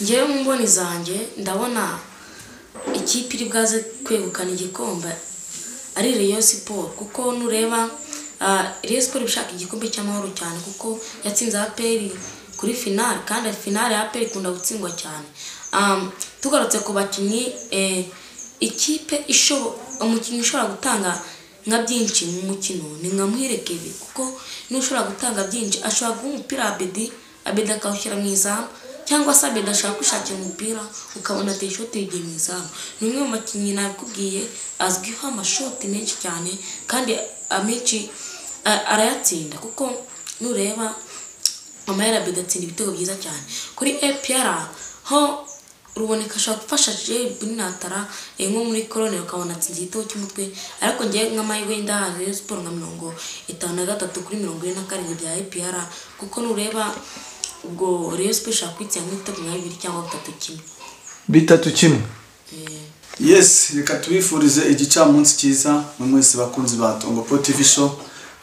ngewe mu mboni zanjye ndabona ikipe iri bwaze kwegukana igikombe ari Rayon Sport kuko nureba Rayon Sport bishaka igikombe cy'amahoro cyane kuko yatsinze APR kuri finale kandi finale APR ikunda gutsindwa cyane. Tugarutse ku bakinnyi ikipe umukinnyi ushobora gutanga nka byinshi mu mukino ni nka Muhirekebe kuko n'ushobora gutanga byinshi ashobora guha umupira Abedi akawushyira mu izamu cyangwa se Abedi ashaka gushakira umupira ukabona ateye ishoti yigiye mu izamu. Ni umwe mu bakinnyi nakubwiye azwiho amashoti menshi cyane kandi amenshi arayatsinda kuko nureba Amahera Abedi atsinda ibitego byiza cyane. Kuri APR ho ruboneka ashaka gufasha Bunatara nko muri Corone ukabona atsinze igitego cy'umutwe ariko ngiye nk'amahirwe y'indahazi Rayon Sport nka 53 kuri 47 bya APR kuko nureba ubwo Rayon Sport ishaka kwitsinda nk'ibitego 2 cyangwa 3-1 yes reka tubifurize igicamunsi cyiza mu mwese bakunzi ba Tongo TV show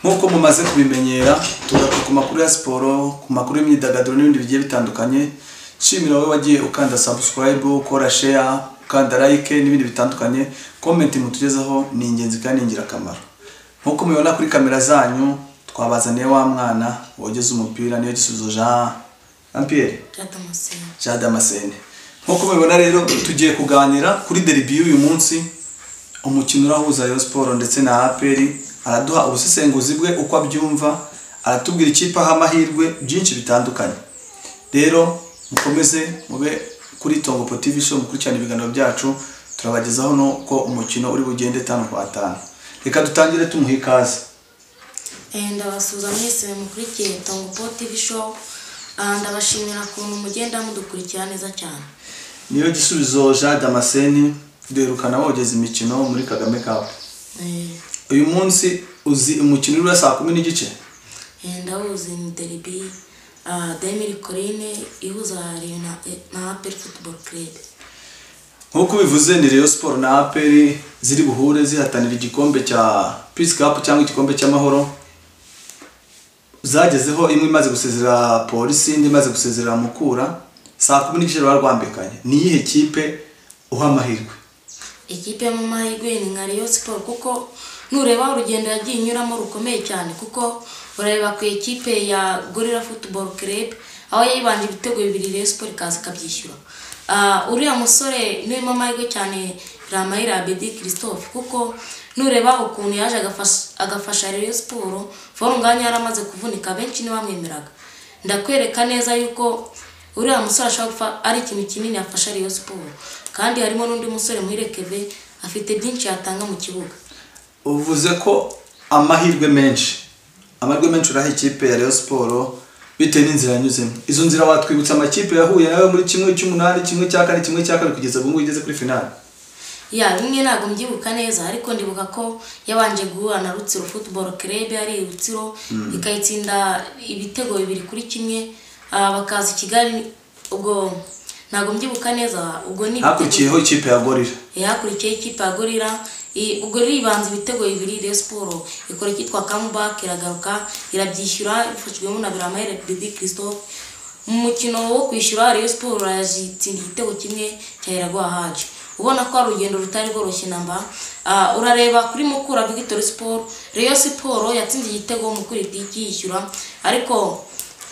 nkuko mumaze kubimenyera tugaruka ku makuru ya siporo ku makuru y'imyidagaduro n'ibindi bigiye bitandukanye. Shimira wowe wagiye ukanda subscribe ukora share ukanda like n'ibindi bitandukanye comment mutugezaho ni ingenzi kandi ingirakamaro. Nkuko mubibona kuri kamera zanyu twabazaniye wa mwana wogeze umupira niyo gisubizo Jean Pierre Damascene. Nkuko mubibona rero tugiye kuganira kuri derby y'uyu munsi umukino urahuza Rayon Sport ndetse na APR. Araduha ubusesenguzi bwe uko abyumva aratubwira ikipe amahirwe byinshi bitandukanye. Rero mukomeze mube kuri Tongo TV show mukurikirana ibiganiro byacu turabagezaho no ko umukino uri bugende 5-5. Reka dutangire tumuha ikaze. Ndabasuza mwese mukurikiye Tongo TV show ndabashimira kuntu mugenda mudukurikira neza cyane. Niyo gisubizo Jean Damascene duherukana wogeza imikino muri Kagame Cup. Uyu munsi uzi umukino uri saa 10:30. Ndawuzi ni derby Demiri Corine ihuza Rayon na APR Football Club. Nkuko bivuze ni Rayon Sport na APR ziri buhure zihatanira igikombe cya Peace Cup cyangwa igikombe cy'amahoro. Zagezeho imwe imaze gusezera Polisi indi imaze gusezera Mukura saa 10:30 barwambekanye. Ni yihe kipe uha amahirwe? Ikipe mu mahirwe ni nka Rayon Sport kuko nureba urugendo yagiye inyuramo rukomeye cyane kuko urareba ku ikipe ya Gorilla Football Club aho yibanje ibitego 2 Rayon Sport kaza kabyishyura. Uriya musore niwe mu mahirwe cyane Amahera Abedi Christophe kuko nureba ukuntu yaje agafasha Rayon Sport forunganya yaramaze kuvunika benshi ni bamwemeraga. Ndakwereka neza yuko uriya musore ashaka ari ikintu kinini afasha Rayon Sport kandi harimo n'undi musore Muhirekebe afite byinshi yatanga mu kibuga. Uvuze ko amahirwe menshi uraha ikipe ya Rayon Sport bitewe n'inzira yanyuzemo. Izo nzira watwibutsa amakipe yahuye nawe muri 1/8 1/4 1/4 kugeza ubu igeze kuri finale. Rimwe ntago mbyibuka neza ariko ndibuka ko yabanje guhura na Rutsiro Football Club ari Rutsiro ikayitsinda ibitego 2-1 bakaza Kigali ubwo ntago mbyibuka neza ubwo ni hakurikiyeho ikipe ya Gorilla. Hakurikiyeho ikipe ya Gorilla ubwo ribanze ibitego 2 Rayon Sport ikora kitwa comeback iragaruka irabyishyura ifashwemo na Amahera Abedi Christophe. Mu mukino wo kwishyura Rayon Sport yajitsinda igitego kimwe cya Iragwa Haji. Ubona ko ari urugendo rutari rworoshye namba. Urareba kuri Mukura Victory Sport Rayon Sport yatsinze igitego Mukura yishyura ariko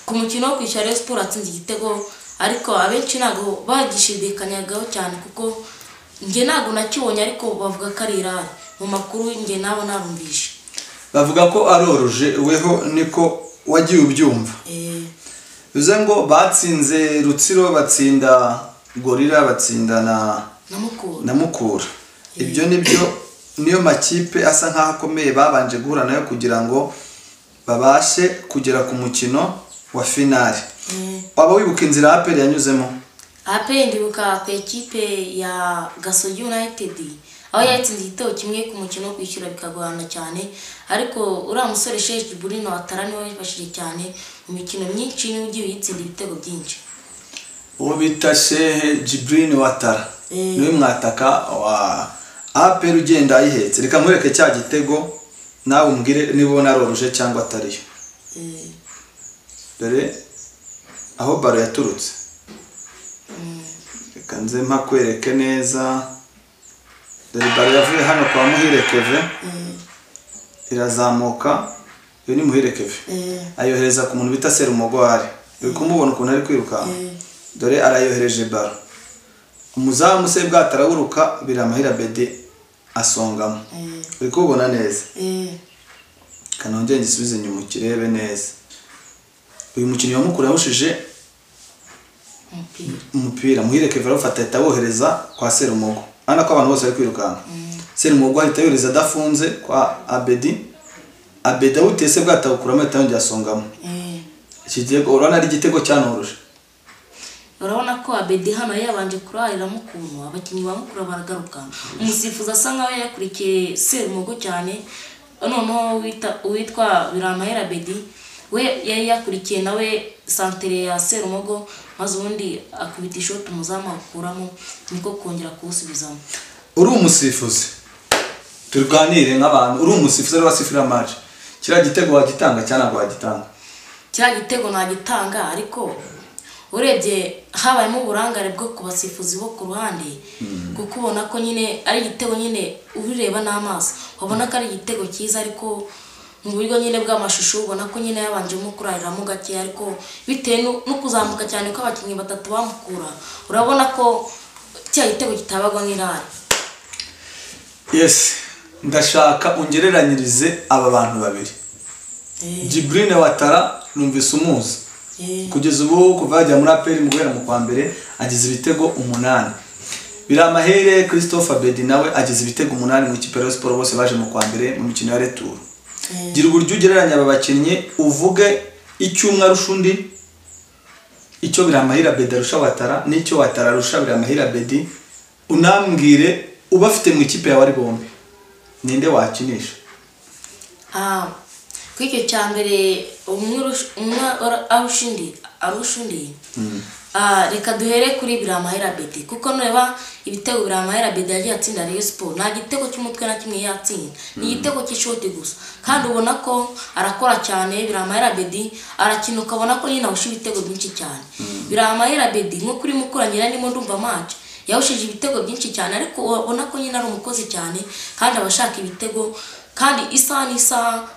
ku mukino wo kwishyura Rayon Sport yatsinze igitego ariko abenshi nago bagishidikanyagaho cyane kuko nge nago nakibonye ariko bavuga ko ari irari mu makuru nge nabo narumvishe bavuga ko aroroje weho niko wagiye ubyumva. Bize ngo batsinze Rutsiro batsinda Gorilla batsinda na Mukura. Ibyo nibyo niyo makipe asa nkaho akomeye babanje guhura nayo kugira ngo babashe kugera ku mukino wa finale. Waba wibuka inzira APR yanyuzemo? APR ndibuka ku ekipe ya Gasogi United aho yatsinze igitego kimwe ku mukino wo kwishyura bikagorana cyane ariko uriya musore Sheikh Burino Watara niwe yifashije cyane mu mikino myinshi n'ugiye yitsinda ibitego byinshi. Uwo bita Sheikh Jibril Watara niwe mwataka wa APR ugenda ayihetse. Reka nkwereke cya gitego nawe umbwire niba ubona aroroje cyangwa atariyo. Dore aho baro yaturutse. kanze mpakwereke neza dore baro yavuye hano kwa Muhire Keve irazamuka iyo ni Muhire Keve ayohereza ku muntu bita Serumogwari uri kumubona ukuntu ari kwiruka dore arayohereje baro umuzamu se bwatarawuruka Biramahire Abedi asongamo uri kubona neza kanongeye ngisubize inyuma kirebe neza uyu mukinnyi wamukura yahushije umupira Muhire Keve arafata itawohereza kwa Serumogo ana ko abantu bose bari kwirukanka Serumogo ahita yohereza dafunze kwa Abedi awutese bwatawukuramo itangije asongamo ikigego urana ari igitego cyanoruje urabona ko Abedi hano yabanje kurarira mukuntu abakinnyi bamukura baragaruka umusifuza asa nkaho yakurikiye Serumogo cyane noneho witwa Biramahire Abedi we yari yakurikiye nawe santere ya Serumogo maze ubundi akubita ishoti umuzamu akuramo niko kongera kuwusubizamo uri umusifuzi turwanire nk'abantu uri umusifuzi ari wasifira match kira gitego wagitanga cyane ngo wagitanga kira gitego nagitanga ariko urebye habayemo uburangare bwo kubasifuzi bo ku ruhande kuko ubona ko nyine ari igitego nyine ubireba n'amaso ubona ko ari igitego cyiza ariko mu buryo nyine bw'amashusho ubona ko nyine yabanjemo kurariramo gake ariko bitewe no kuzamuka cyane ko abakinnyi batatu bamukura urabona ko cya gitego kitabagwa nk'irari. Yes ndashaka ungereranyirize aba bantu babiri Jibrine Watara numvise umuzi kugeza ubu kuva ajya muri APR mu guhera mu kwa mbere agize ibitego 8 Biramahire Christophe Abedi nawe agize ibitego 8 mu ikipe ya Sport bose baje mu kwa mbere mu mikino ya retour gira uburyo ugereranya aba bakinnyi uvuge icyumwe arusha undi icyo Biramahire Abedi arusha Watara n'icyo Watara arusha Biramahire Abedi unambwire ubafite mu ikipe ya wari bombe ninde wakinisha kwicyo cyambere umwe arushindi reka duhere kuri Biramahire Abedi kuko nureba ibitego Biramahire Abedi yagiye atsinda Rayon Sport nta gitego cy'umutwe na kimwe yatsinda ni igitego cy'ishoti gusa kandi ubona ko arakora cyane Biramahire Abedi arakina ukabona ko nyine awusha ibitego byinshi cyane Biramahire Abedi nko kuri mukuranyira ndimo ndumva match yawushije ibitego byinshi cyane ariko ubona ko nyine ari umukozi cyane kandi abashaka ibitego kandi isa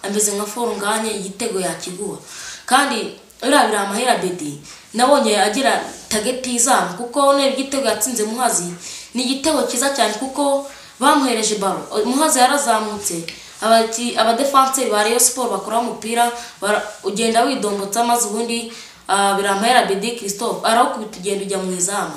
ameze nka Forunganye igitego yakiguha kandi Biramahire Abedi nabonye agira target izamu kuko ne igitego yatsinze Muhazi ni igitego kiza cyane kuko bamuhereje baro Muhazi yarazamutse aba defenseur ba Rayon Sport bakora umupira ugenda widombotsa maze ubundi Biramahire Abedi Christophe arawukubita ugenda ujya mu izamu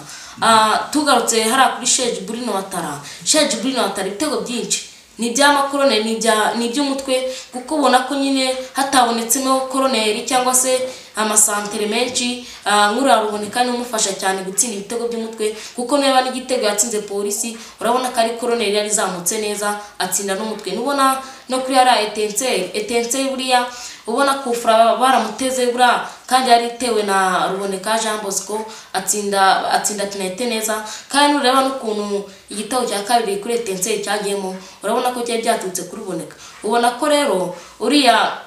tugarutse hari kuri Sheikh Jibrine Watara ibitego byinshi ni by'amakoroneri ni by'umutwe kuko ubona ko nyine hatabonetsemo koroneri cyangwa se amasantere menshi nk'uraruboneka n'umufasha cyane gutsinda ibitego by'umutwe kuko niba n'igitego yatsinze polisi urabona ko ari koroneri yari zamutse neza atsinda n'umutwe nubona no kuri ara etenseri buriya ubona kufura baramuteze bura kandi yari itewe na Ruboneka Jean Bosco atsinda tunete neza kandi ureba n'ukuntu igitego cya kabiri kuri etenseri cyagiyemo urabona ko cyari byatutse kuri Ruboneka ubona ko rero uriya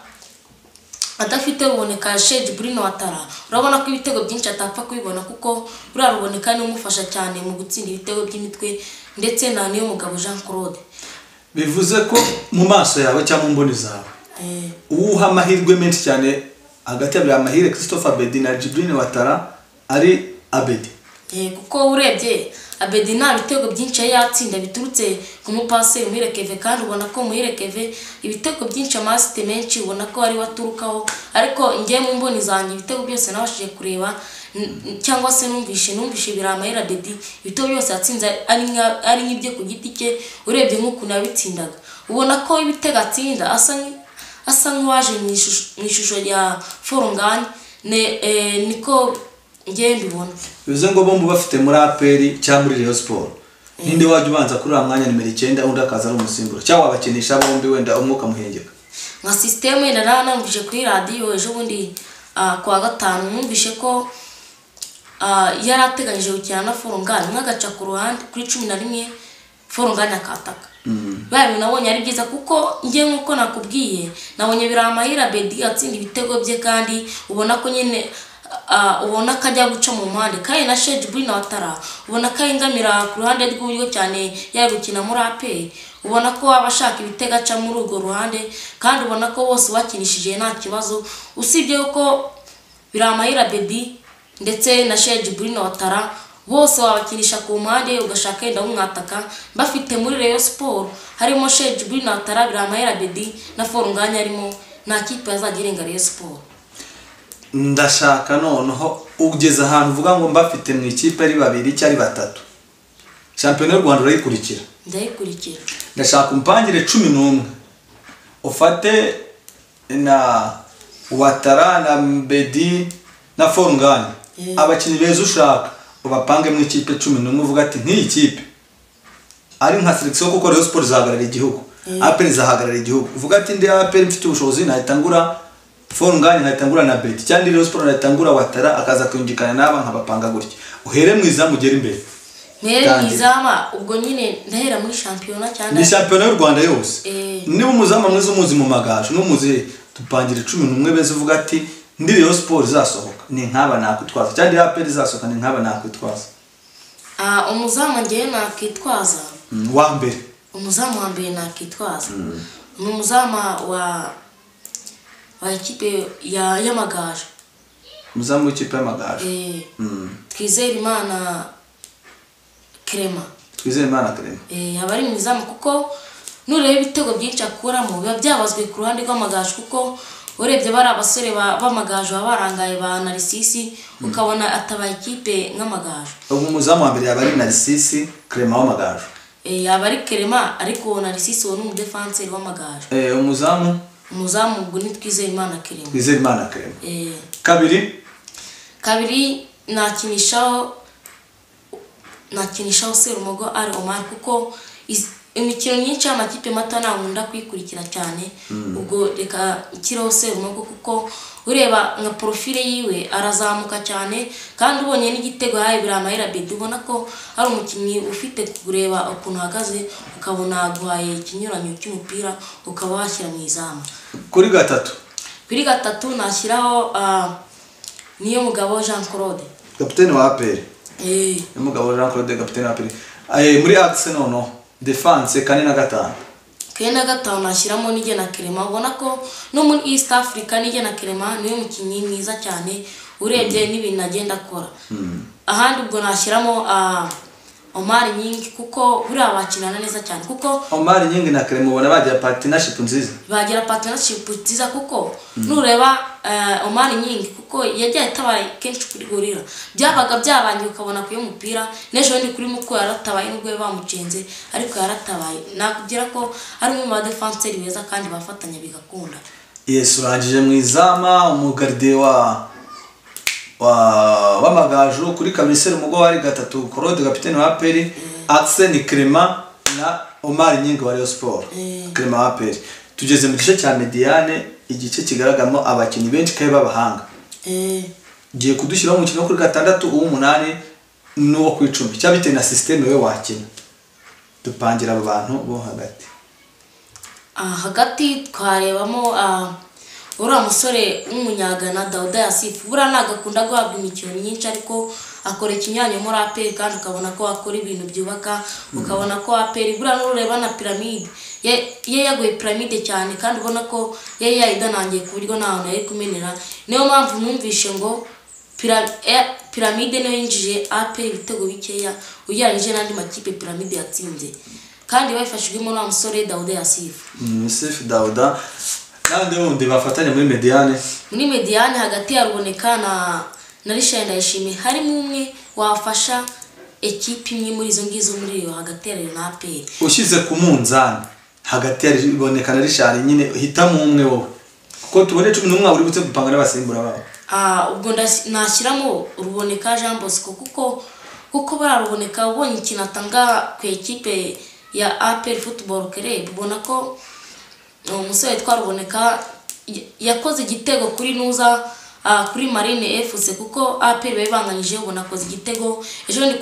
adafite Ruboneka Sheikh Jibrine Watara urabona ko ibitego byinshi atapfa kubibona kuko uriya Ruboneka ni umufasha cyane mu gutsinda ibitego by'imitwe ndetse na niyo mugabo Jean Claude bivuze ko mu maso yawe cyangwa mu mboni zawe uha amahirwe menshi cyane hagati ya Biramahire Christophe Abedi na Jibrine Watara ari Abedi kuko urebye Abedi nta bitego byinshi yatsinda biturutse ku mupaseri Muhire Keve kandi ubona ko Muhire Keve ibitego byinshi amasite menshi ubona ko ari waturukaho ariko ngiye mu mboni zanjye ibitego byose nabashije kureba cyangwa se numvishe Biramahire Abedi ibitego byose yatsinze ari nk'ibye ku giti cye urebye nk'ukuntu yabitsindaga ubona ko ibitego atsinda asa nk'uwaje mu ishusho ya Forunganye niko ngiye mbibona bivuze ngo bombi bafite muri APR cyangwa muri Rayon Sport ninde wajya ubanza kuri uriya mwanya nimero 9 undi akaza ari umusimbura cyangwa abakinisha bombi wenda umwuka muhengeka nka system wenda namvije kuri radio ejo bundi kwa gatanu numvishe ko yari ateganyije gukina na Forunganye nk'agaca ku ruhande kuri 11 Forunganye akataka babe nabonye ari byiza kuko ngiye nkuko nakubwiye nabonye Biramahire Abedi atsinda ibitego bye kandi ubona ko nyine ubona ko ajya guca mu mpande kandi na Sheikh Jibril Watara ubona ko ahengamira ku ruhande rw'uburyo cyane yari gukina muri APR ubona ko abashaka ibitego aca muri urwo ruhande kandi ubona ko bose bakinishije nta kibazo usibye ko Biramahire Abedi ndetse na Sheikh Jibril Watara bose wabakinisha ku mpande ugashaka yenda umwataka bafite muri Rayon Sport harimo Sheikh Jibril Watara Biramahire Abedi na Forunganya arimo nta kipe yazagirenga Rayon Sport. Ndashaka noneho ugeze ahantu uvuga ngo mbafite mu ikipe ari babiri cyari batatu Champion y'u Rwanda urayikurikira ndayikurikira ndashaka umpangire 11 ufate na Watara na Mbedi na Forunganya abakinnyi beza ushaka ubapange mu ikipe 11 uvuga ati nk'iyi kipe ari nka selection kuko Rayon Sport zahagarara igihugu APR zahagarara igihugu uvuga ati ndi APR mfite ubushobozi nahitangura Forunganya nahitangura na Mbedi cyangwa Rayon Sport nahitangura Watara akaza kwinjikana n'aba nkabapanga gutya uhere mu izamu ugera imbere izama ubwo nyine ndahera muri shampiyona cyane ni shampiyona y'u Rwanda yose niba umuzama mwiza umuzi mu magaje n'umuzi tupangire 11 beza uvuga ati ndi Rayon Sport zasohoka ni nkaba nakwitwaza cyangwa APR zasohoka ni nkaba nakwitwaza umuzamu ngiye nakitwaza wa mbere umuzamu wa mbere nakitwaza ni umuzamu wa ikipe y'amagaje umuzamu w'ikipe y'amagaje Twizeyimana Clement abari mu izamu kuko nureba ibitego byinshi akuramo biba byabazwe ku ruhande rw'amagaje kuko urebye bari abasore b'amagaje barangaye ba Narisisi ukabona atabaye ikipe nk'amagaje ubu umuzamu wa mbere yabari Narisisi Clement w'amagaje yabari Clement ariko Narisisi wo n'umudefenseur w'amagaje umuzamu ubwo ni Twizeyimana Clement kabiri nakinishaho Serumogo ari Omar kuko imikino myinshi y'amakipe mato nkunda kwikurikira cyane ubwo reka ikiraho Serumogo kuko ureba nka profile yiwe arazamuka cyane kandi ubonye n'igitego yahaye Biramahire Abedi ubona ko ari umukinnyi ufite kureba ukuntu hagaze ukabona guhaye ikinyuranyo cy'umupira ukaba washyira mu izamu kuri gatatu nashyiraho niyo mugabo Jean Claude kapiteni wa APR umugabo Jean Claude kapiteni wa APR muri axe nono defense 4 na 5 nashyiramo n'ijye na Clement ubona ko no muri East Africa n'ijye na Clement niwe mukinnyi mwiza cyane urebye n'ibintu agenda akora ahandi ubwo nashyiramo Omar Nyingi kuko buriya bakinana neza cyane kuko Omar Nyingi na Clement ubona bagira partnership nziza kuko nureba Omar Nyingi kuko yagiye tabaye kenshi kuri Gorilla byabaga byabanye ukabona kuyo mupira nejo ndi kuri muko yaratabaye nubwo bamucenze ariko yaratabaye nakugira ko ari mu ba defenseur beza kandi bafatanya bigakunda urangije mu izama umugarde w'amagaju kuri kabiri Serumogo wari gatatu Claude kapiteni wa APR axe ni Clement na Omar Nyingi wa Rayon Sport Clement wa APR tugeze mu gice cya mediane igice kigaragaramo abakinnyi benshi kaye babahanga giye kudushyiraho umukino kuri 6 uw'8 n'uwo ku 10 cyabite na system we wakina dupangira abo bantu bo hagati twarebamo uriya musore w'umunyagana Dauda Yasifu buriya nagakunda guhabwa imikino myinshi ariko akora ikinyanyo muri APR kandi ukabona ko akora ibintu byubaka ukabona ko APR buriya n'ureba na Pyramide yaguye Pyramide cyane kandi ubona ko yayidanangiye ku buryo nta hantu yari kumenera niyo mpamvu numvishe ngo Pyramide niyo yinjije APR ibitego bikeya ugereranyije n'andi makipe Pyramide yatsinze kandi bayifashijwemo na musore Dauda Yasifu Dauda nande wundi bafatanya muri mediane hagati ya Ruboneka na Richard Ndayishimiye harimo umwe wafasha ekipe imwe muri izo ngizo muri yo hagati ya na APR ushize ku munzani hagati ya Ruboneka na Richard nyine hitamo umwe wowe kuko tubone 11 uri butse gupanga n'abasimbura babo ubwo nashyiramo Ruboneka Jean Bosco kuko bararuboneka ubonye kinatanga ku ekipe ya APR Football Club ubona ko umusore twaruboneka yakoze igitego kuri nuza kuri Marine FC kuko APR bayibanganyije ubona akoze igitego ejo ndi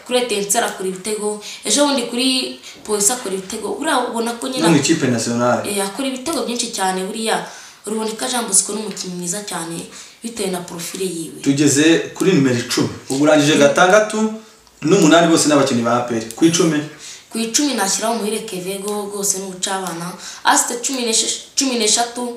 kuri Tensera kuri ibitego ejo ndi kuri Police akora ibitego buriya ubona ko nyina mu ikipe nationale akora ibitego byinshi cyane buriya Ruboneka Jean Bosco n'umukinnyi mwiza cyane bitewe na profile yiwe. Tugeze kuri nimero 10 uburangije 6 n'umunani bose n'abakinnyi ba APR ku 10. Ku 10 nashyiraho Muhire Kevego gose n'ubucabana asite 13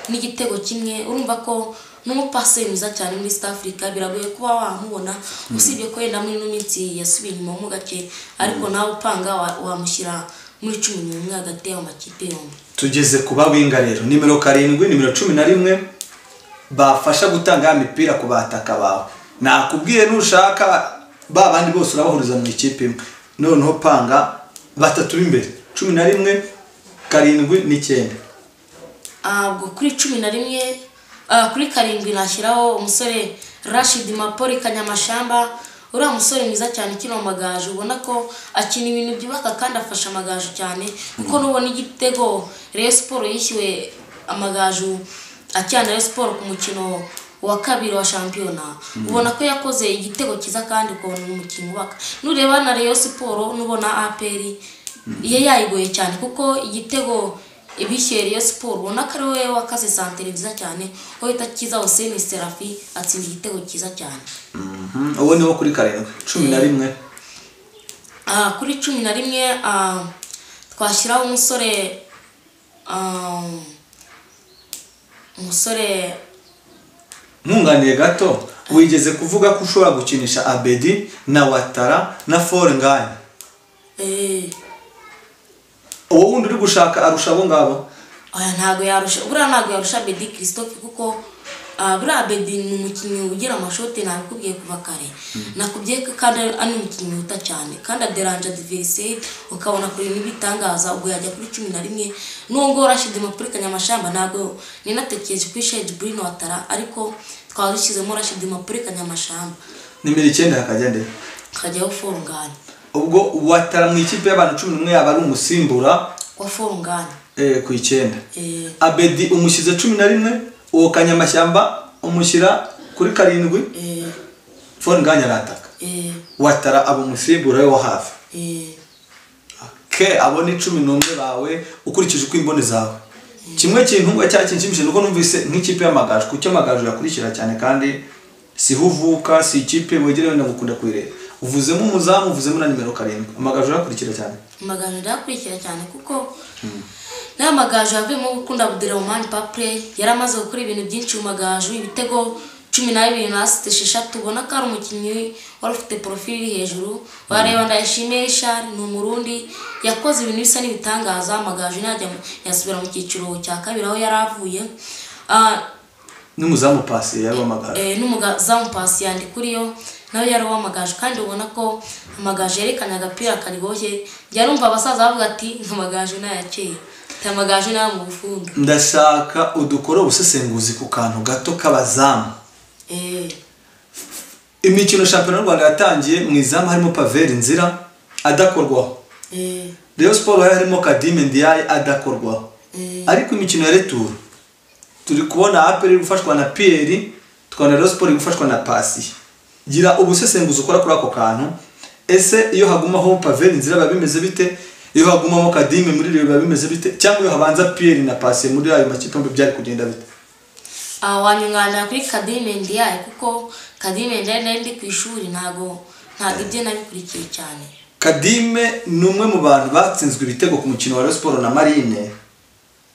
n'igitego kimwe. Urumva ko n'umupaseri mwiza cyane muri East Africa biragoye kuba wamubona usibye ko yenda muri minsi yasubiye inyuma mu gake ariko nawe upanga wamushyira muri 11 hagati y'amakipe yombi. Tugeze kuba winga rero nimero 7 nimero 11 bafasha gutanga ya mipira ku bataka bawe. Nakubwiye nushaka ba bandi bose urabahuriza mu ikipe imwe. Noneho panga batatu b'imbere 11 7 9. Ubwo kuri 11 kuri 7 nashyiraho umusore Rashid Mapori Kanyamashamba. Uriya musore mwiza cyane kino Amagaju ubona ko akina ibintu byubaka kandi afasha Amagaju cyane kuko nubona igitego Rayon Sport yishyuwe Amagaju akina Rayon Sport ku mukino wa kabiri wa shampiyona. Ubona ko yakoze igitego kiza kandi ko umukino ubaka. Nureba na Rayon Sport nubona APR yayigoye cyane kuko igitego ibishyere Rayon Sport ubona ko ari we wakaze santere nziza cyane aho yita Kiza Hussein Serafi atsinda igitego kiza cyane. Uwo ni wo kuri 7 11. Kuri 11 twashyiraho umusore nkunganiye gato wigeze kuvuga ko ushobora gukinisha Abedi na Watara na Forngani. Uwo wundi uri gushaka arusha abo ngabo? Ntago yarusha Abedi Christophe kuko buriya Abedi ni umukinnyi ugira amashote nabikubwiye kuva kare. Nakubwiye ko kandi ari umukinnyi uta cyane kandi aderanja adversaire ukabona kuri n'ibitangaza ubwo yajya kuri 11. Nubwo Rashid Mapuri Kanyamashamba ntago ninatekereje kwisha Jibril Watara ariko twazishyizemo Rashid Mapuri Kanyamashamba. Nimero 9 hakajya nde? Kajyaho Forngani. Ubwo Watara mu ikipe y'abantu 11 yaba ari umusimbura wa Forngani. Ku 9. Abedi umushyize 11 uwo Kanyamashamba umushyira kuri 7. Forngani arataka. Watara abo umusimbura we wa hafi. Abo ni 11 bawe ukurikije uko imbone zawe. Kimwe kintu cyakinshimishije nuko numvise nk'ikipe y'Amagaju kuko Amagaju yakurikira cyane kandi si huvuka si ikipe wegere wenda gukunda kwirera. Uvuzemo umuzamu uvuzemo na nimero 7. Amagaju yakurikira cyane. Amagaju yakurikira cyane kuko n'Amagaju yavemo gukunda Abdurrahman Papre yaramaze gukora ibintu byinshi mu Magaju ibitego 12 na asiste 6. Ubona ko ari umukinnyi wari ufite profile hejuru. Bareba Ndayishimiye Richard ni umurundi yakoze ibintu bisa n'ibitangaza. Amagaju najya yasubira mu cyiciro cya kabiri aho yaravuye. N'umuzamu pasi yari Amagaju. N'umuzamu pasi yandi kuri yo nawe yari Amagaju kandi ubona ko Amagaju yerekanye agapira karigoshye. Yarumva abasaza bavuga ati Amagaju nayakeye. Amagaju na mu bufundo. Ndashaka udukora ubusesenguzi ku kantu gato kabazamu. Imikino shampiyona y'u Rwanda yatangiye mu izamu harimo Pavel Nzira adakorwaho. Rayon Sport harimo Kadime Ndiaye adakorwaho. Ariko imikino ya retour turi kubona APR gufashwa na Pierre, tukabona Rayon Sport gufashwa na Pasi. Gira ubusesenguzi ukora kuri ako kantu. Ese iyo hagumaho Pavel Nzira babimeze bite? Iyo hagumamo Kadime muri Rayon babimeze bite? Cyangwa iyo habanza Pierre na Pasi muri ayo makipe mbe byari kugenda bite? Wanyungana kuri Kadime Ndiaye kuko Kadime Ndiaye ndi ku ishuri ntago ibye nabikurikiye cyane. Kadime ni umwe mu bantu batsinzwe ibitego ku mukino wa Rayon Sport na Marine.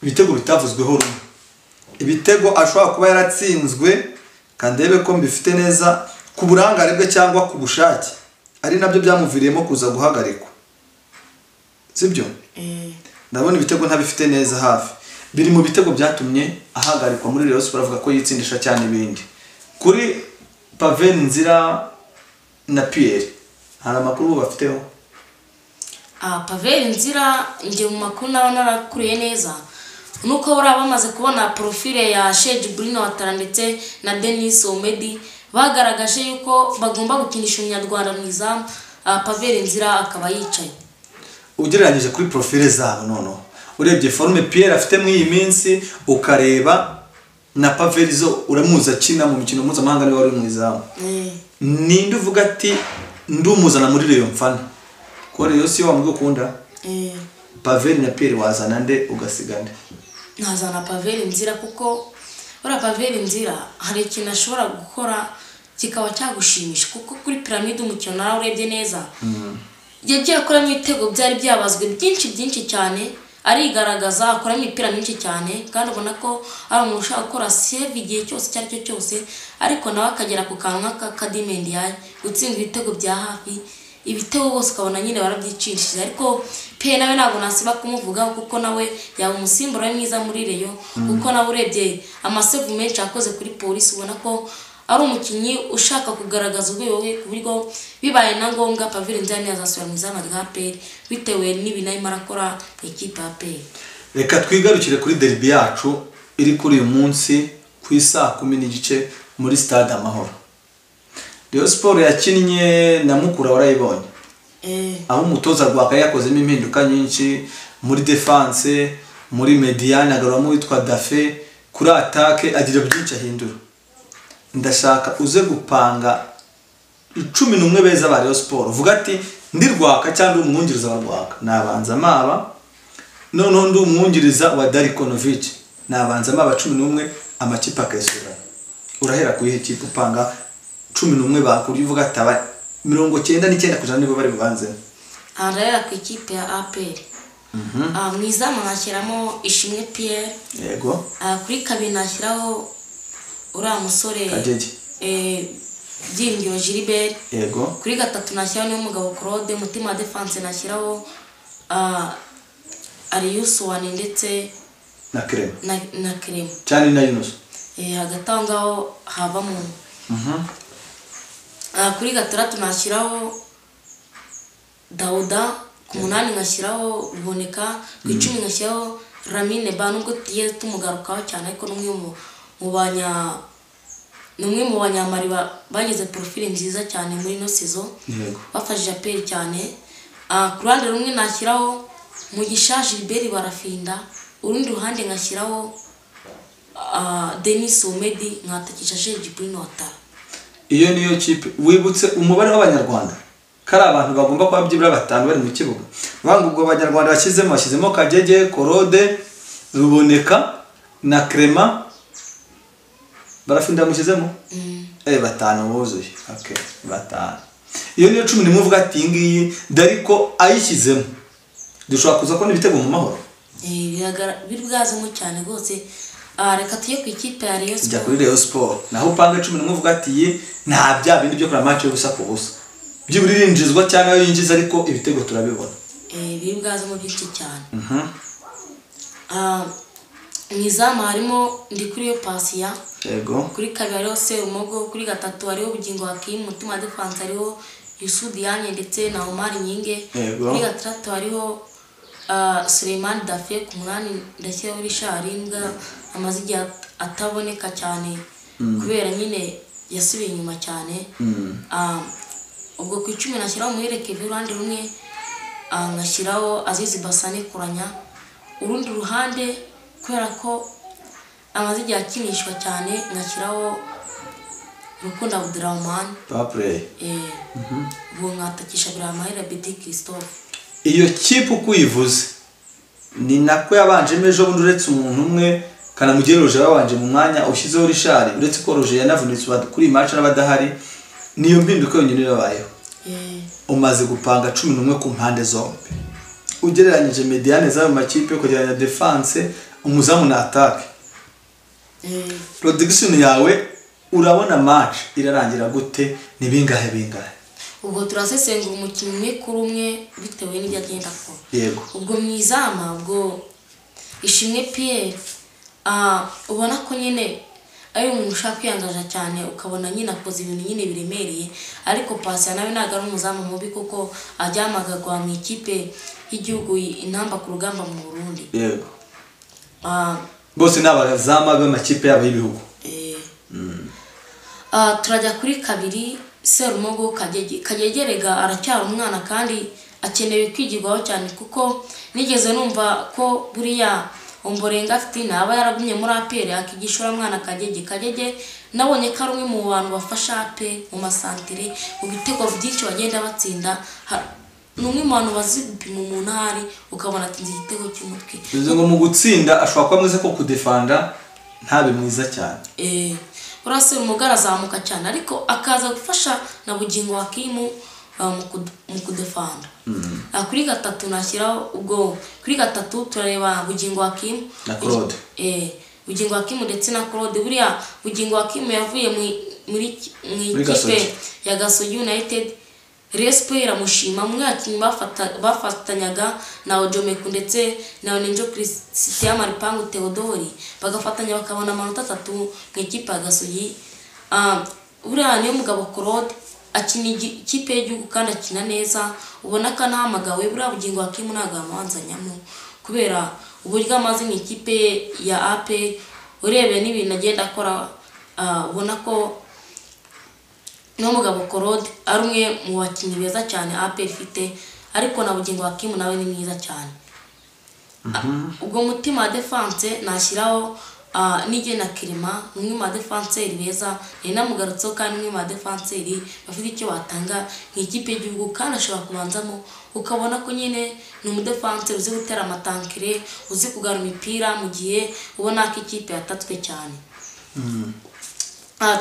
Ibitego bitavuzweho rumwe. Ibitego ashobora kuba yaratsinzwe kandebe ko mbifite neza ku burangare bwe cyangwa ku bushake. Ari nabyo byamuviriyemo kuza guhagarikwa. Sibyo? Ndabona ibitego ntabifite neza hafi. Biri mu bitego byatumye ahagarikwa muri Rayon Sport avuga ko yitsindisha cyane ibindi. Kuri Pavel Nzira na Pierre hari amakuru bafiteho? Pavel Nzira nge mu makuru narakuriye neza nuko bamaze kubona profile ya Jibril Watara ndetse na Denis Omedi bagaragaje yuko bagomba gukinisha umunyarwanda mu izamu. Pavel Nzira akaba yicaye. Ugereranyije kuri profile zabo noneho urebye forme Pierre afite mu iyi minsi ukareba na Pavel zo uramuza kina mu mikino mpuzamahanga ni wari mu izamu. Ninde uvuga ati ndumuzana muri Rayon mfana ko Rayon si wamwe ukunda? Pavel na Pierre wazana nde ugasigande? Nazana Pavel Nzira kuko uriya Paveri Nzira hari ikintu ashobora gukora kikaba cyagushimisha kuko kuri Pyramide umukino nawe urebye neza yagiye akoramo ibitego byari byabazwe byinshi cyane arigaragaza akora imipira myinshi cyane kandi ubona ko ari umuntu ushaka gukora save igihe cyose cyari cyo cyose ariko nawe akagera ku kanwa k'akadimendi yayo gutsinda ibitego bya hafi ibitego bose ukabona nyine barabyicishije ariko pe nawe ntabwo nasiba kumuvugaho kuko nawe yaba umusimbura mwiza muri Reyo kuko nawe urebye amasave menshi akoze kuri polisi ubona ko ari umukinnyi ushaka kugaragaza urwego rwe ku buryo bibaye na ngombwa Paveri Nzira yazasubira mu izina rya APR bitewe n'ibintu arakora ikipe ya APR. Reka twigarukire kuri derby yacu iri kuri uyu munsi ku isaa 10:30 muri stade Amahoro. Rayon Sport yakinnye na Mukura warayibonye. Aho umutoza Rwaka yakozemo impinduka nyinshi muri defense, muri mediane agaruramo witwa Dafe, kuri attaque agira byinshi ahindura. Ndashaka uze gupanga 11 beza ba Rayon Sport. Vuga ati ndi Rwaka cyangwa umwungiriza wa Rwaka. Nabanza maba none ndi umwungiriza wa Darikonovic. Nabanza maba 11 amakipe akesura. Urahera kuyihe kipe upanga 11 bakuri uvuga ataba 99% nibo bari bubanze. Arahera ku ikipe ya APR. Mwizamu nashyiramo Ishimwe Pierre. Yego. Kuri kabiri nashyiraho uriya musore Byiringiro Gilbert. Yego. Kuri gatatu nashyiraho niyo mugabo Claude, mutima defense nashyiraho Arius Wani ndetse na Krem. Na Krem. Cyane na Yunus. Hagati aho ngaho habamo. Kuri gatandatu nashyiraho Dauda, ku munani ngashyiraho Ruboneka, ku 10 ngashyiraho Ramine Ba nubwo tiye tumugarukaho cyane ariko n'umwe mu banyamari bageze profile nziza cyane muri no season. Yego. Bafashije APR cyane. Ku ruhande rumwe nashyiraho Mugisha Gilbert Barafinda, urundi ruhande ngashyiraho Denis Omedi nkatakisha Sheji Bruno Watara. Iyo niyo kipe wibutse umubare w'abanyarwanda kari abantu bagomba kuba byibura 5 bari mu kibuga. Bangu ubwo abanyarwanda bashyizemo Kagege, Korode, Ruboneka na Krema. Barafinda mushyizemo 5 buzuye. Okay, 5. Iyo niyo 10 nimuvuga ati ngiyi Dariko ayishyizemo. Dushobora kuza kubona ibitego mu mahoro. Biribwazemo cyane gose. Reka tuye ku ikipe ya Rayon Sport. Jya kuri Rayon Sport. Naho upanga 10 nimuvuga ati nta bya bindi byo kuri match yo gusa ku busa. Byiburi rinjizwa cyangwa yinjiza ariko ibitego turabibona. Biribwazemo byinshi cyane. Mwizamu harimo ndi kuri yo Pasia. Yego. Kuri kabiri hariho Serumogo, kuri gatatu hariho Bugingo Hakim, mutima defense hariho Yusuf Diane ndetse na Omar Nyinge. Kuri gatatu hariho Suleiman Dafe, ku munani ndashyiraho Richard Imbwa amaze igihe ataboneka cyane kubera nyine yasubiye inyuma cyane. Ubwo ku 10 nashyiraho Muhereke Virande rumwe, ngashyiraho Azizi Basane Kuranya, urundi ruhande kubera ko amaze igihe akinishwa cyane ngashyiraho Rukundo Abdurrahman play. Ubwo nkatakisha Biramahera Bedi Christophe. Iyo kipe ukuyivuze ni nako yabanje mejo bundi uretse umuntu umwe kana mugeroje babanje mu mwanya ushyizeho Richard uretse ko Roger yanavunitse kuri match n'abadahari niyo mpinduka yonyine yabayeho. Umaze gupanga 11 ku mpande zombi. Ugereranyije mediane za makipe kugeranya defense umuzamu na attaque. Production yawe urabona match irarangira gute ni bingahe? Ubwo turasesengura umukinnyi kuri umwe bitewe n'ibyo agenda akora. Yego. Ubwo mwizama ubwo Ishimwe Pierre ubona ko nyine ari umuntu ushaka kwiyangaza cyane ukabona nyine akoze ibintu nyine biremereye ariko Pasia nawe ntago ari umuzamu mubi kuko ajyamagagwa mu ikipe y'igihugu intamba ku rugamba mu Burundi. Yego. Bose n'abazama b'amakipe yabo y'ibihugu. Turajya kuri kabiri Serumogo Kagegerega aracyari umwana kandi akenewe kwigirwaho cyane kuko nigeze numva ko buriya Omborenga afite naba yaragumye muri APR akigishura mwana Kagege nabonye ko ari umwe mu bantu bafasha APR mu masantire mu bitego byinshi bagenda batsinda. Numwe mu bantu bazigupima umuntu ahari ukabona ati igitego cy'umutwe. Bize ngo mu gutsinda ashobora kuba mwize ko kudefanda ntabe mwiza cyane. urase umugara azamuka cyane ariko akaza gufasha na Bugingo Hakimu mu kudefanda. Kuri gatatu nashyiraho ubwo kuri gatatu turareba Bugingo Hakimu na Claude. Bugingo Hakimu ndetse na Claude. Buriya Bugingo Hakimu yavuye muri ikipe ya Gasogi United. Respo iramushima mu mwakinnyi bafatanyaga na Ojomeku ndetse na Onenjo Christian Maripangu Theodori bagafatanya bakabona amanota 3 mu ikipe ya Gasogi. Buriya niyo mugabo Claude akina ikipe y'igihugu kandi akina neza, ubona ko anahamagawe. Buriya Bugingo Hakimu ntago amanzanyamo kubera uburyo amaze mu ikipe ya AP. Urebe n'ibintu agenda akora, ubona ko no mugabo Claude ari umwe mu bakinnyi beza cyane AP ifite, ariko na Bugingo Hakimu nawe ni mwiza cyane. Ubwo mutima wa defense nashyiraho nije na Kirima, umwe mu defenseur beza, ni namugarutso kandi umwe mu defenseur bafite icyo batanga mu ikipe y'igihugu kandi ashobora kubanzamo, ukabona ko nyine ni umudefenseur uzi gutera amatankire, uzi kugara imipira mu gihe ubona ko ikipe yatatswe cyane.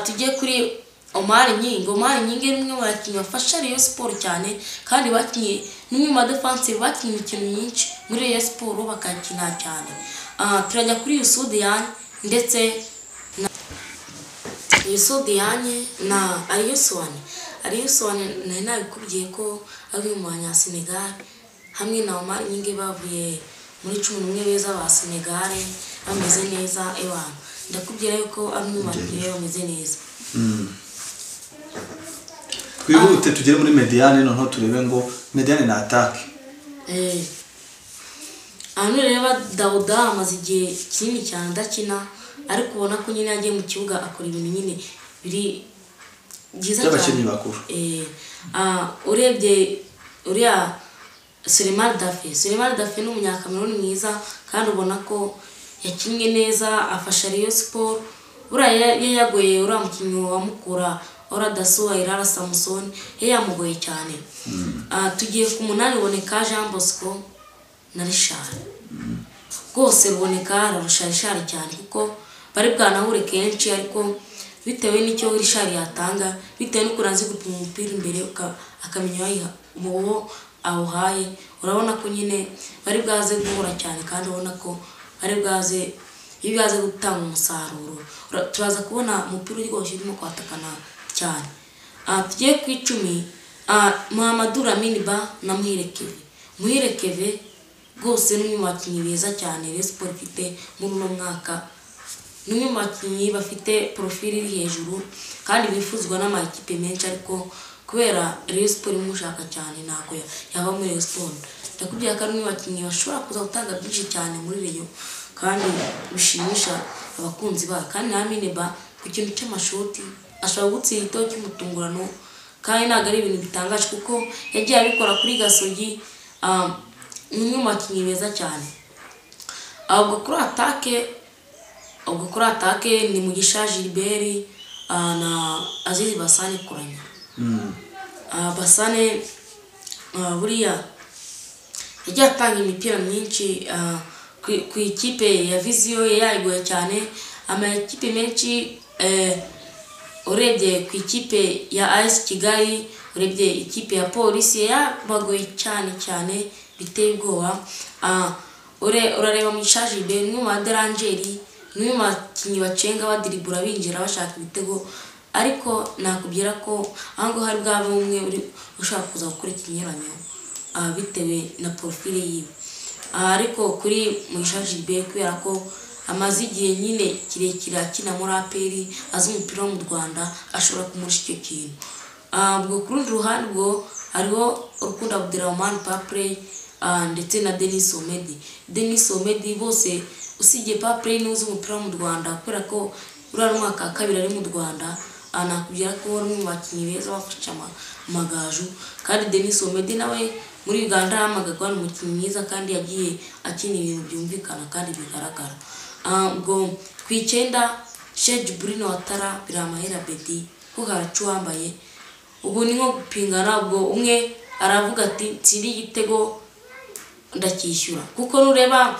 Tujye kuri Omar Nyingo. Omar Nyingo ni umwe mu bakinnyi bafasha Rayon Sport cyane kandi bakinnye n'umwe mu defenseur bakinnye imikino myinshi muri Rayon Sport bakakina cyane. Turajya kuri Yusudiane ndetse na Yusudiane na Ariyuswane. Ariyuswane nari nabikubwiye ko ari mu banya Senegal hamwe na Omar Nyingo bavuye muri 11 beza ba Senegal bameze neza. Ndakubwira yuko ari mu bakinnyi bameze neza. Twihute tugere muri Mediane noneho turebe ngo Mediane na attaque. Hano reba Dauda amaze igihe kinini cyane adakina, ariko ubona ko nyine yagiye mu kibuga akora ibintu nyine biri byiza cyane by'abakinnyi bakuru. Urebye uriya Suleiman Dafe ni umunyakameruni mwiza kandi ubona ko yakinnye neza, afasha Rayon Sport. Buriya yagoye uriya mukinnyi wa Mukura Oradaso Irara Samson yamugoye cyane. Tugiye ku munani uboneka Jean Bosco na Richard. Rwose ruboneka ararusha Richard cyane kuko bari bwanahure kenshi, ariko bitewe n'icyo Richard yatanga, bitewe n'uko azi gupima umupira imbere akamenya uwo awuhaye, urabona ko nyine bari bwaze guhura cyane kandi ubona ko bari bwaze ibibaze gutanga umusaruro. Turaza kubona umupira uryoshye urimo kwatakana cyane. Tugiye ku 10 Mahamadou Lamine Ba na Muhire Keve rwose ni mu bakinnyi beza cyane Rayon Sport ifite muri uno mwaka. Ni mu bakinnyi bafite profil iri hejuru kandi bifuzwa n'amakipe menshi, ariko kubera Rayon Sport imushaka cyane nako yaba muri Rayon Sport. Ndakubwira ko ari mu bakinnyi bashobora kuza gutanga byinshi cyane muri Rayon kandi bishimisha abakunzi ba. Kandi Lamine Ba ku kintu cy'amashoti ashobora gutsinda igitego cy'umutungurano kandi ntabwo ari ibintu bitangaje kuko yagiye abikora kuri Gasogi. Ni mu bakinnyi beza cyane. Ubwo kuri attaque ni Mugisha Gilbert na Azizi Basane Kuranya. Basane buriya yagiye atanga imipira myinshi ku ikipe ya Vision yayigoye cyane. Amakipe menshi urebye ku ikipe ya AS Kigali, urebye ikipe ya Polisi yabagoye cyane biteye ubwoba. Urareba Mugisha Gilbert ni mu Derangeri, ni mu bakinnyi bacenga badiribura binjira bashaka ibitego, ariko nakubwira ko ahango hari bwabo umwe uri ushaka kuza gukora ikinyuranyo bitewe na profile yiwe. Ariko kuri Mugisha Gilbert kubera ko amaze igihe nyine kirekire akina muri APR, azi umupira wo mu Rwanda, ashobora kumurusha icyo kintu. Ubwo kuri urundi ruhande ubwo hariho Rukundo Abdurrahman Papre ndetse na Denis Omedi. Bose usibye Papre ni uzi umupira wo mu Rwanda kubera ko uriya mwaka wa kabiri ari mu Rwanda. Nakubwira ko ari mu bakinnyi beza bafasha amagaju, kandi Denis Omedi nawe muri Uganda yahamagagwa n'umukinnyi mwiza kandi yagiye akina ibintu byumvikana kandi bigaragara. Ubwo ku 9 Sheikh Bruno Watara Biramahera Bedi ko haracu wambaye. Ubu ni nko gupingana, ubwo umwe aravuga ati tsiri igitego ndakishyura, kuko nureba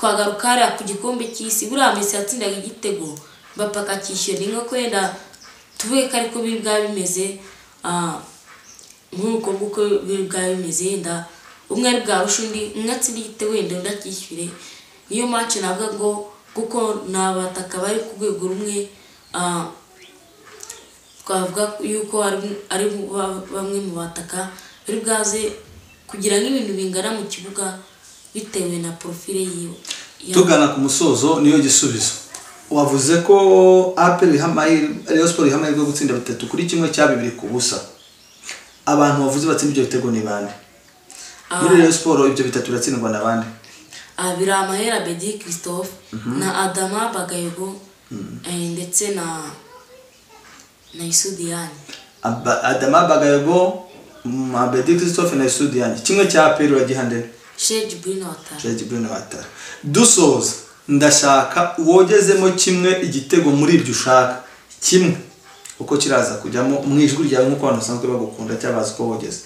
twagaruka hariya ku gikombe cy'isi buriya Messi yatsindaga igitego Mbappe akakishyura ni nko kwenda tuvuge ko ariko biri bwa bimeze nk'uko nguko biri bwa bimeze yenda umwe ari bwarusha undi umwe atsinda igitego wenda undi akishyure niyo match navuga ngo kuko nabataka bari ku rwego rumwe twavuga yuko ari bamwe mu bataka bari bwaze kugira nk'ibintu bingana mu kibuga bitewe na profile yiwe. Tugana ku musozo niyo gisubizo wavuze ko APR Rayon Sport ihamye go gutsinda 3-1 cya 2-0 abantu bavuze batsinda ibyo bitego ni bande muri Rayon Sport ibyo bitatu biratsindwa na bande Biramahera Bedi Christophe na Adama Bagayego ndetse na Isudiani Adama Bagayego Bedi Christophe na Isudiani kimwe cya APR wagihande Sheikh Bruno Watara dusoza ndashaka wogezemo kimwe igitego muri iryo ushaka kimwe uko kiraza kujyamo mwijwi ryawe nkuko abantu sanzwe bagukunda cyabaza ko wogeze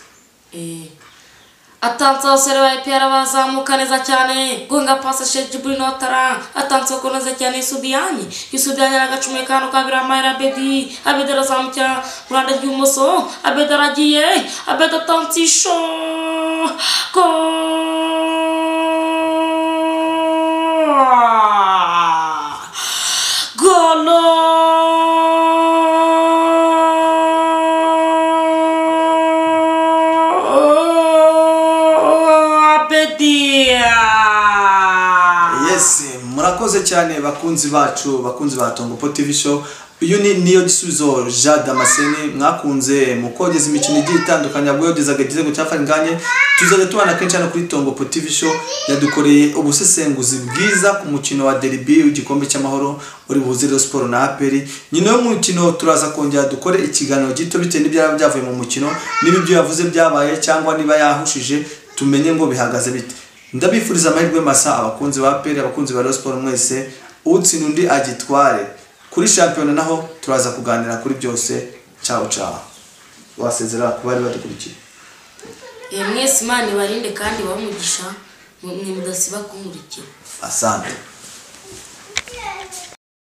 atanso sere wa APR bazamuka neza cyane gonga pasa Sheikh Bruno Watara atanso konoze cyane Isudiani aragacumuye kano kabira Mahera Bedi Abedera zamukya Rwanda ry'umoso Abedera agiye Abedera tansisho Golo Yes murakoze cyane bakunzi bacu bakunzi ba Tongo TV show uyu niyo gisubizo Jean Damascene mwakunze mukogeza imikino igiye itandukanye abwogezaga igitego cyafanganye tuzaje tubana kenshi hano kuri Tongo TV show yadukoreye ubusesenguzi bwiza ku mukino wa derby w'igikombe cy'amahoro uri buze Rayon Sport na APR nyine yo mukino turaza kongera dukore ikiganiro gito bite n'ibyara byavuye mu mukino n'ibyo yavuze byabaye cyangwa niba yahushije tumenye ngo bihagaze bite ndabifuriza amahirwe masa abakunzi ba APR abakunzi ba Rayon Sport mwese utsinda undi agitware kuri champion naho turaza kuganira kuri byose ciao wasezera kubari badukurikiye mwese Imana ibarinde kandi bamugisha mwe mudasiba kumurikira asante